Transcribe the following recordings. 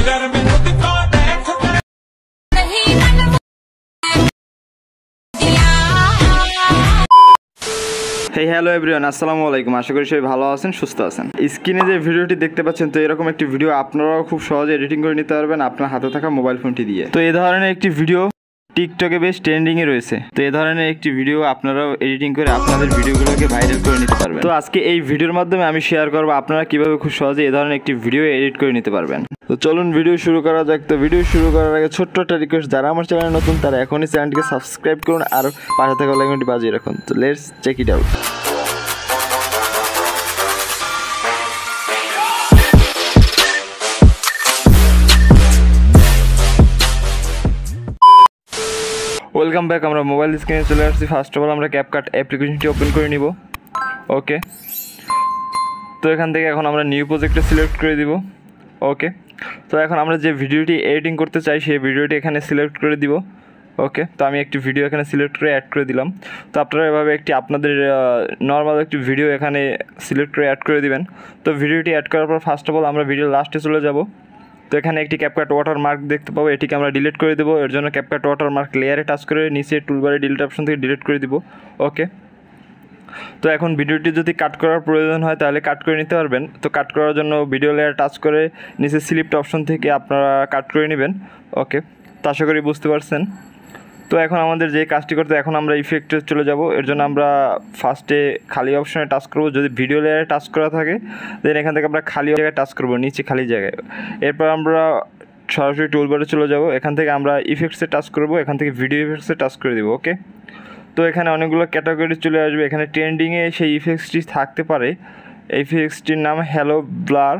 Hey hello everyone, আসসালামু আলাইকুম। আশা করি সবাই ভালো আছেন, সুস্থ আছেন। স্ক্রিনে যে ভিডিওটি দেখতে পাচ্ছেন, তো এরকম একটি ভিডিও আপনারাও খুব সহজে এডিটিং করে নিতে পারবেন আপনার হাতে থাকা মোবাইল ফোনটি দিয়ে। তো এই ধরনের একটি ভিডিও টিকটকে বেশ ট্রেন্ডিংয়ে রয়েছে। তো এই ধরনের একটি ভিডিও আপনারাও এডিটিং করে আপনাদের ভিডিওগুলোকে ভাইরাল করে নিতে পারবেন। তো আজকে এই ভিডিওর মাধ্যমে আমি শেয়ার করবো আপনারা কীভাবে খুব সহজে এই ধরনের একটি ভিডিও এডিট করে নিতে পারবেন। তো চলুন ভিডিও শুরু করা যাক। তো ভিডিও শুরু করার আগে ছোট্ট একটা রিকোয়েস্ট, যারা আমার চ্যানেলে নতুন তারা এখনই চ্যানেলটিকে সাবস্ক্রাইব করুন আর পাশে থাকা বেল আইকনটি বাজিয়ে রাখুন। তো let's check it out. Welcome back. আমরা মোবাইল স্ক্রিনে চলে আসছি। ফার্স্ট অফ অল আমরা ক্যাপকাট অ্যাপ্লিকেশনটি ওপেন করে নিব। ওকে, তো এখান থেকে এখন আমরা নিউ প্রজেক্টে সিলেক্ট করে দিব। ওকে, তো এখন আমরা যে ভিডিওটি এডিটিং করতে চাই সেই ভিডিওটি এখানে সিলেক্ট করে দিব। ওকে, তো আমি একটি ভিডিও এখানে সিলেক্ট করে অ্যাড করে দিলাম। তো আপনারা এভাবে একটি আপনাদের নর্মাল একটি ভিডিও এখানে সিলেক্ট করে অ্যাড করে দিবেন। তো ভিডিওটি অ্যাড করার পর ফার্স্ট অফ অল আমরা ভিডিও লাস্টে চলে যাব। তো এখানে একটি ক্যাপকাট ওয়াটারমার্ক দেখতে পাবো, এটিকে আমরা ডিলিট করে দেবো। এর জন্য ক্যাপকাট ওয়াটারমার্ক লেয়ারে টাচ করে নিচে টুলবারে ডিলিট অপশন থেকে ডিলিট করে দিব। ওকে, তো এখন ভিডিওটি যদি কাট করার প্রয়োজন হয় তাহলে কাট করে নিতে পারবেন। তো কাট করার জন্য ভিডিও লেয়ার টাচ করে নিচে স্লিপ্ট অপশন থেকে আপনারা কাট করে নেবেন। ওকে, তো আশা করি বুঝতে পারছেন। তো এখন আমাদের যে কাজটি করতে, এখন আমরা ইফেক্টে চলে যাব। এর জন্য আমরা ফার্স্টে খালি অপশনে টাচ করব। যদি ভিডিও লেয়ারে টাচ করা থাকে দেন এখান থেকে আমরা খালি জায়গায় টাচ করব, নিচে খালি জায়গায়। এরপর আমরা সরাসরি টুলবারে চলে যাব। এখান থেকে আমরা ইফেক্টসে টাচ করব, এখান থেকে ভিডিও ইফেক্টসে টাচ করে দেবো। ওকে, তো এখানে অনেকগুলো ক্যাটাগরি চলে আসবে। এখানে ট্রেন্ডিংয়ে সেই ইফেক্টসটি থাকতে পারে। এই ইফেক্টসটির নাম হ্যালো ব্লার।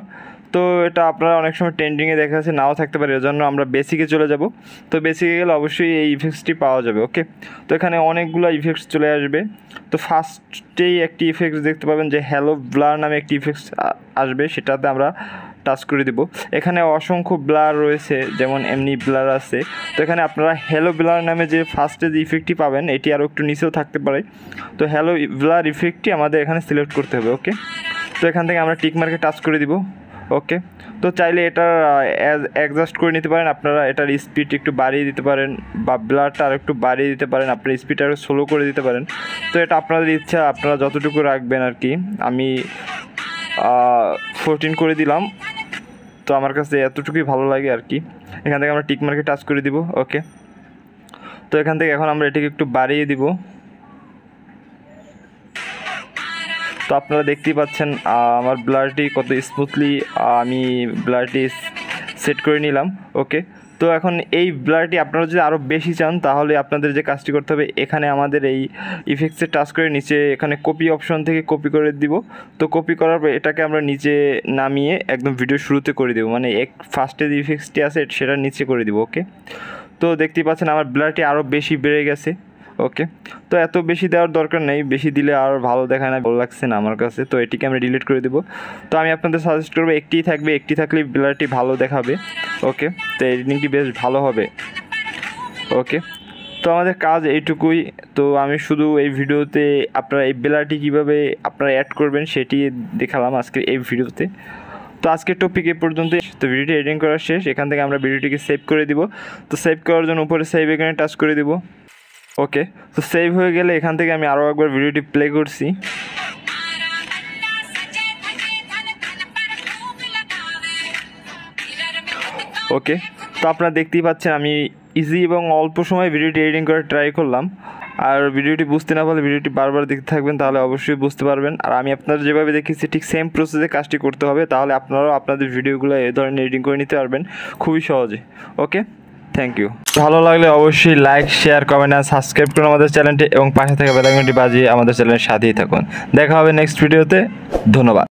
তো এটা আপনারা অনেক সময় ট্রেন্ডিংয়ে দেখা যাচ্ছে, নাও থাকতে পারে। এর জন্য আমরা বেসিকে চলে যাব। তো বেসিকে গেলে অবশ্যই এই ইফেক্টসটি পাওয়া যাবে। ওকে, তো এখানে অনেকগুলো ইফেক্টস চলে আসবে। তো ফার্স্টেই একটি ইফেক্টস দেখতে পাবেন যে হ্যালো ব্লার নামে একটি ইফেক্টস আসবে, সেটাতে আমরা টাচ করে দিব। এখানে অসংখ্য ব্লার রয়েছে, যেমন এমনি ব্লার আছে। তো এখানে আপনারা হ্যালো ব্লার নামে যে ফার্স্টে যে ইফেক্টটি পাবেন, এটি আরও একটু নিচেও থাকতে পারে। তো হ্যালো ব্লার ইফেক্টটি আমাদের এখানে সিলেক্ট করতে হবে। ওকে, তো এখান থেকে আমরা টিক মার্কে টাচ করে দিব। ওকে, তো চাইলে এটা অ্যাডজাস্ট করে নিতে পারেন আপনারা। এটার স্পিড একটু বাড়িয়ে দিতে পারেন বা ব্লারটা আর একটু বাড়িয়ে দিতে পারেন, আপনার স্পিডটা আরও স্লো করে দিতে পারেন। তো এটা আপনাদের ইচ্ছা, আপনারা যতটুকু রাখবেন আর কি। আমি 14 করে দিলাম, তো আমার কাছে এতটুকুই ভালো লাগে আর কি। এখান থেকে আমরা টিক মার্কে টাচ করে দিব। ওকে, তো এখান থেকে এখন আমরা এটাকে একটু বাড়িয়ে দিব। তো আপনারা দেখতেই পাচ্ছেন আমার ব্লারটি কত স্মুথলি আমি ব্লারটি সেট করে নিলাম। ওকে, তো এখন এই ব্লারটি আপনারা যদি আরও বেশি চান তাহলে আপনাদের যে কাজটি করতে হবে, এখানে আমাদের এই ইফেক্টসে টাচ করে নিচে এখানে কপি অপশন থেকে কপি করে দিব। তো কপি করার পর এটাকে আমরা নিচে নামিয়ে একদম ভিডিও শুরুতে করে দেবো, মানে ফার্স্টে যে ইফেক্টসটি আছে সেটা নিচে করে দিব। ওকে, তো দেখতেই পাচ্ছেন আমার ব্লারটি আরও বেশি বেড়ে গেছে। ওকে, তো এত বেশি দেওয়ার দরকার নেই, বেশি দিলে আর ভালো দেখায় না, ভালো লাগছে না আমার কাছে। তো এটিকে আমরা ডিলিট করে দেবো। তো আমি আপনাদের সাজেস্ট করবো একটিই থাকবে, একটি থাকলে ব্লারটি ভালো দেখাবে। ওকে, তো এডিটিংটি বেশ ভালো হবে। ওকে, তো আমাদের কাজ এইটুকুই। তো আমি শুধু এই ভিডিওতে আপনারা এই ব্লারটি কীভাবে আপনারা অ্যাড করবেন সেটি দেখালাম আজকে এই ভিডিওতে। তো আজকের টপিক এ পর্যন্ত। তো ভিডিওটি এডিটিং করা শেষ। এখান থেকে আমরা ভিডিওটিকে সেভ করে দিব। তো সেভ করার জন্য উপরে সেভ এখানে টাচ করে দিব। ওকে, তো সেভ হয়ে গেলে এখান থেকে আমি আরও একবার ভিডিওটি প্লে করছি। ওকে, তো আপনারা দেখতেই পাচ্ছেন আমি ইজি এবং অল্প সময় ভিডিওটি এডিটিং করে ট্রাই করলাম। আর ভিডিওটি বুঝতে না পারলে ভিডিওটি বারবার দেখতে থাকবেন, তাহলে অবশ্যই বুঝতে পারবেন। আর আমি আপনাদের যেভাবে দেখিয়েছি ঠিক সেম প্রসেসে কাজটি করতে হবে, তাহলে আপনারাও আপনাদের ভিডিওগুলো এই ধরনের এডিটিং করে নিতে পারবেন খুবই সহজে। ওকে, থ্যাংক ইউ। ভালো লাগলে অবশ্যই লাইক, শেয়ার, কমেন্ট আর সাবস্ক্রাইব করুন আমাদের চ্যানেলটি এবং পাশে থাকা বেল আইকনটি বাজিয়ে আমাদের চ্যানেলের সাথেই থাকুন। দেখা হবে নেক্সট ভিডিওতে। ধন্যবাদ।